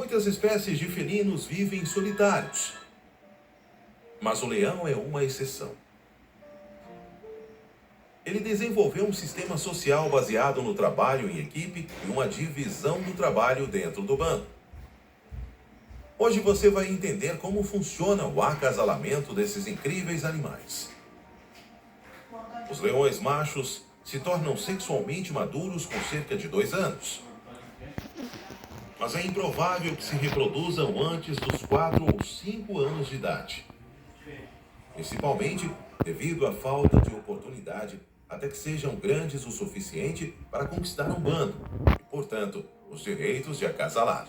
Muitas espécies de felinos vivem solitários, mas o leão é uma exceção. Ele desenvolveu um sistema social baseado no trabalho em equipe e uma divisão do trabalho dentro do bando. Hoje você vai entender como funciona o acasalamento desses incríveis animais. Os leões machos se tornam sexualmente maduros com cerca de 2 anos. Mas é improvável que se reproduzam antes dos 4 ou 5 anos de idade. Principalmente devido à falta de oportunidade até que sejam grandes o suficiente para conquistar um bando e, portanto, os direitos de acasalar.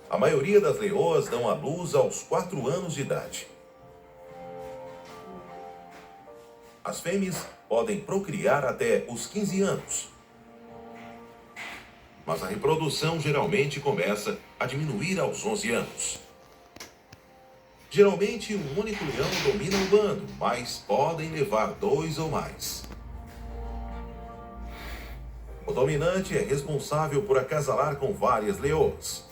A maioria das leoas dão à luz aos 4 anos de idade. As fêmeas podem procriar até os 15 anos. Mas a reprodução geralmente começa a diminuir aos 11 anos. Geralmente, um único leão domina o bando, mas podem levar 2 ou mais. O dominante é responsável por acasalar com várias leoas.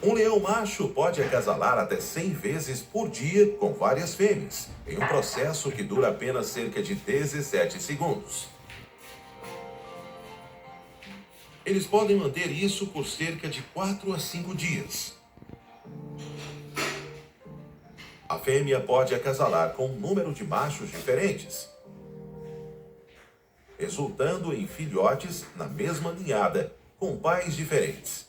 Um leão macho pode acasalar até 100 vezes por dia com várias fêmeas, em um processo que dura apenas cerca de 17 segundos. Eles podem manter isso por cerca de 4 a 5 dias. A fêmea pode acasalar com um número de machos diferentes, resultando em filhotes na mesma ninhada, com pais diferentes.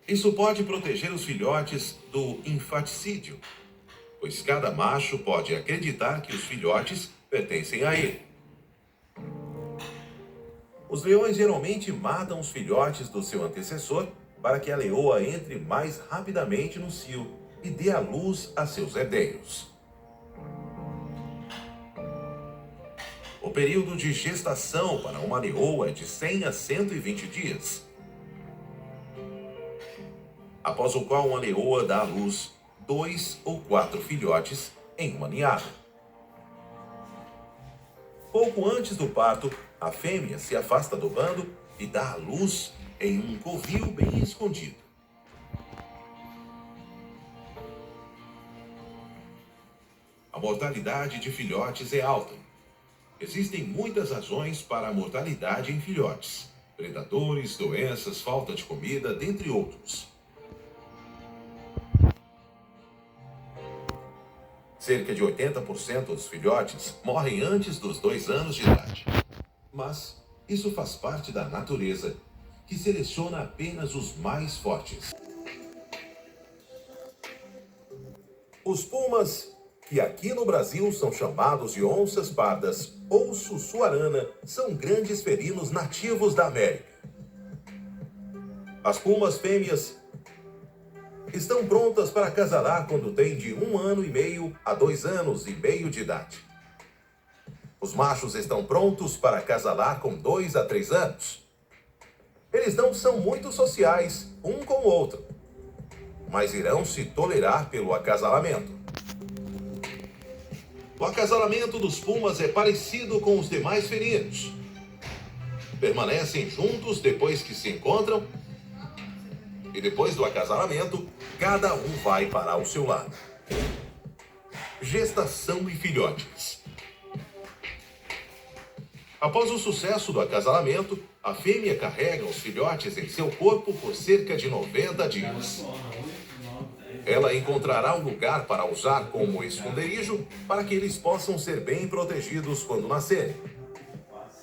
Isso pode proteger os filhotes do infanticídio, pois cada macho pode acreditar que os filhotes pertencem a ele. Os leões geralmente matam os filhotes do seu antecessor para que a leoa entre mais rapidamente no cio e dê à luz a seus herdeiros. O período de gestação para uma leoa é de 100 a 120 dias, após o qual uma leoa dá à luz 2 ou 4 filhotes em uma ninhada. Pouco antes do parto, a fêmea se afasta do bando e dá à luz em um covil bem escondido. A mortalidade de filhotes é alta. Existem muitas razões para a mortalidade em filhotes: predadores, doenças, falta de comida, dentre outros. Cerca de 80% dos filhotes morrem antes dos 2 anos de idade. Mas isso faz parte da natureza, que seleciona apenas os mais fortes. Os pumas, que aqui no Brasil são chamados de onças pardas ou sussuarana, são grandes felinos nativos da América. As pumas fêmeas estão prontas para acasalar quando têm de 1 ano e meio a 2 anos e meio de idade. Os machos estão prontos para acasalar com 2 a 3 anos. Eles não são muito sociais um com o outro, mas irão se tolerar pelo acasalamento. O acasalamento dos pumas é parecido com os demais felinos. Permanecem juntos depois que se encontram e depois do acasalamento, cada um vai para o seu lado. Gestação e filhotes. Após o sucesso do acasalamento, a fêmea carrega os filhotes em seu corpo por cerca de 90 dias. Ela encontrará um lugar para usar como esconderijo para que eles possam ser bem protegidos quando nascerem.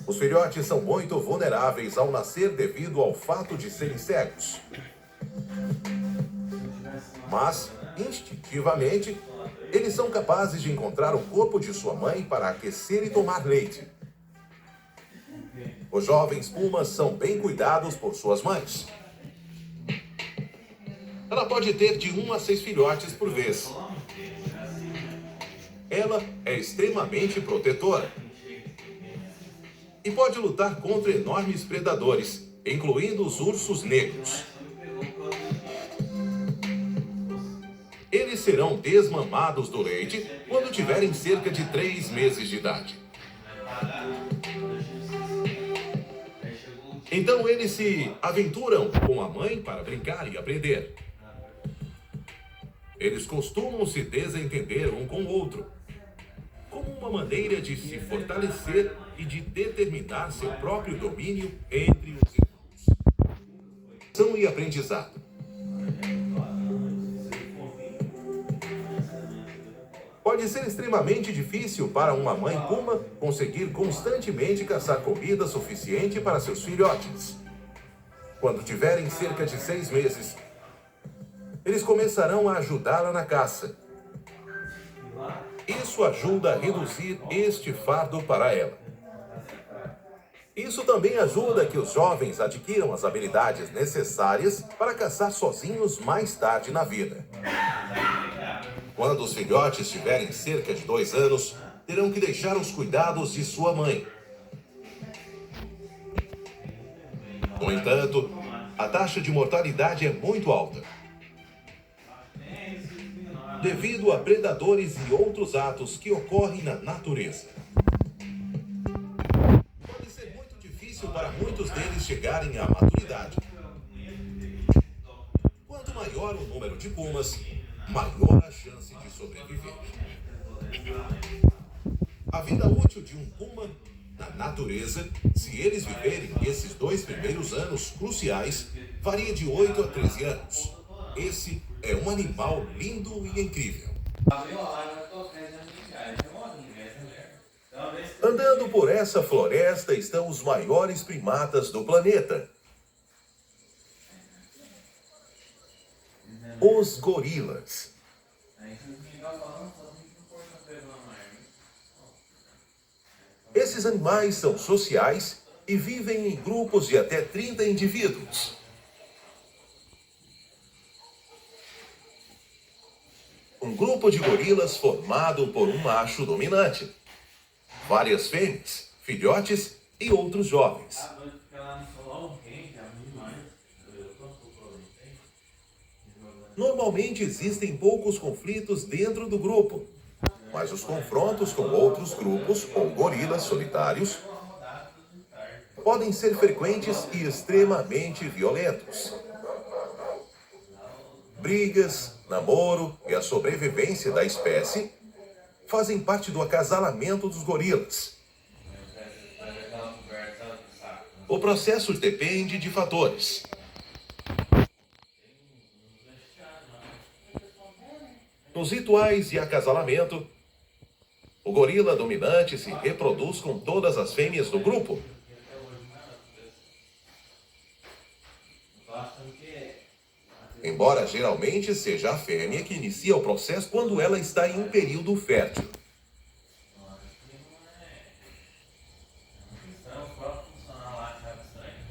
Os filhotes são muito vulneráveis ao nascer devido ao fato de serem cegos. Mas, instintivamente, eles são capazes de encontrar o corpo de sua mãe para aquecer e tomar leite. Os jovens pumas são bem cuidados por suas mães. Ela pode ter de 1 a 6 filhotes por vez. Ela é extremamente protetora e pode lutar contra enormes predadores, incluindo os ursos negros. Eles serão desmamados do leite quando tiverem cerca de 3 meses de idade. Então eles se aventuram com a mãe para brincar e aprender. Eles costumam se desentender um com o outro, como uma maneira de se fortalecer e de determinar seu próprio domínio entre os irmãos. Ação e aprendizado. Pode ser extremamente difícil para uma mãe puma conseguir constantemente caçar comida suficiente para seus filhotes. Quando tiverem cerca de 6 meses, eles começarão a ajudá-la na caça. Isso ajuda a reduzir este fardo para ela. Isso também ajuda que os jovens adquiram as habilidades necessárias para caçar sozinhos mais tarde na vida. Quando os filhotes tiverem cerca de 2 anos, terão que deixar os cuidados de sua mãe. No entanto, a taxa de mortalidade é muito alta, devido a predadores e outros atos que ocorrem na natureza. Pode ser muito difícil para muitos deles chegarem à maturidade. Quanto maior o número de pumas, maior a chance de sobreviver. A vida útil de um puma na natureza, se eles viverem esses 2 primeiros anos cruciais, varia de 8 a 13 anos. Esse é um animal lindo e incrível. Andando por essa floresta estão os maiores primatas do planeta. Os gorilas. Esses animais são sociais e vivem em grupos de até 30 indivíduos. Um grupo de gorilas formado por um macho dominante, várias fêmeas, filhotes e outros jovens. Normalmente existem poucos conflitos dentro do grupo, mas os confrontos com outros grupos ou gorilas solitários podem ser frequentes e extremamente violentos. Brigas, namoro e a sobrevivência da espécie fazem parte do acasalamento dos gorilas. O processo depende de fatores. Nos rituais de acasalamento, o gorila dominante se reproduz com todas as fêmeas do grupo. Embora geralmente seja a fêmea que inicia o processo quando ela está em um período fértil.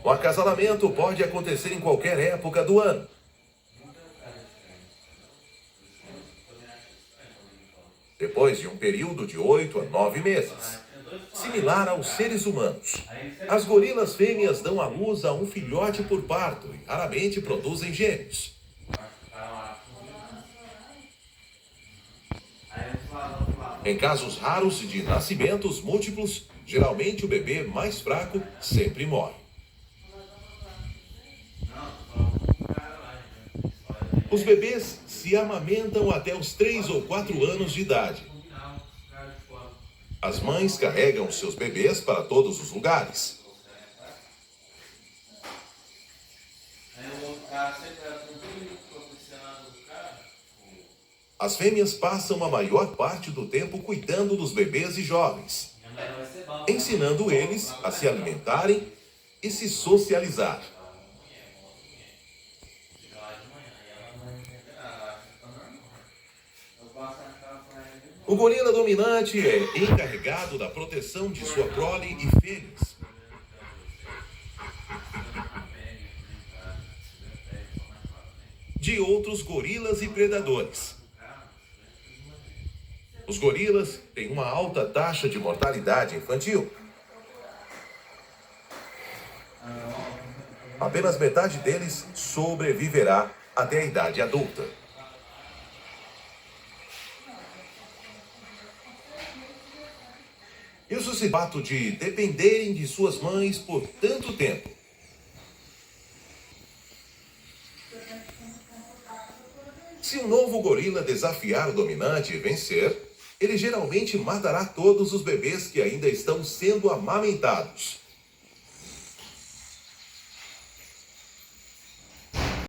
O acasalamento pode acontecer em qualquer época do ano. Depois de um período de 8 a 9 meses, similar aos seres humanos. As gorilas fêmeas dão à luz a um filhote por parto e raramente produzem gêmeos. Em casos raros de nascimentos múltiplos, geralmente o bebê mais fraco sempre morre. Os bebês se amamentam até os 3 ou 4 anos de idade. As mães carregam seus bebês para todos os lugares. As fêmeas passam a maior parte do tempo cuidando dos bebês e jovens, ensinando eles a se alimentarem e se socializar. O gorila dominante é encarregado da proteção de sua prole e fêmeas. De outros gorilas e predadores. Os gorilas têm uma alta taxa de mortalidade infantil. Apenas metade deles sobreviverá até a idade adulta. Isso se fato de dependerem de suas mães por tanto tempo. Se um novo gorila desafiar o dominante e vencer, ele geralmente matará todos os bebês que ainda estão sendo amamentados.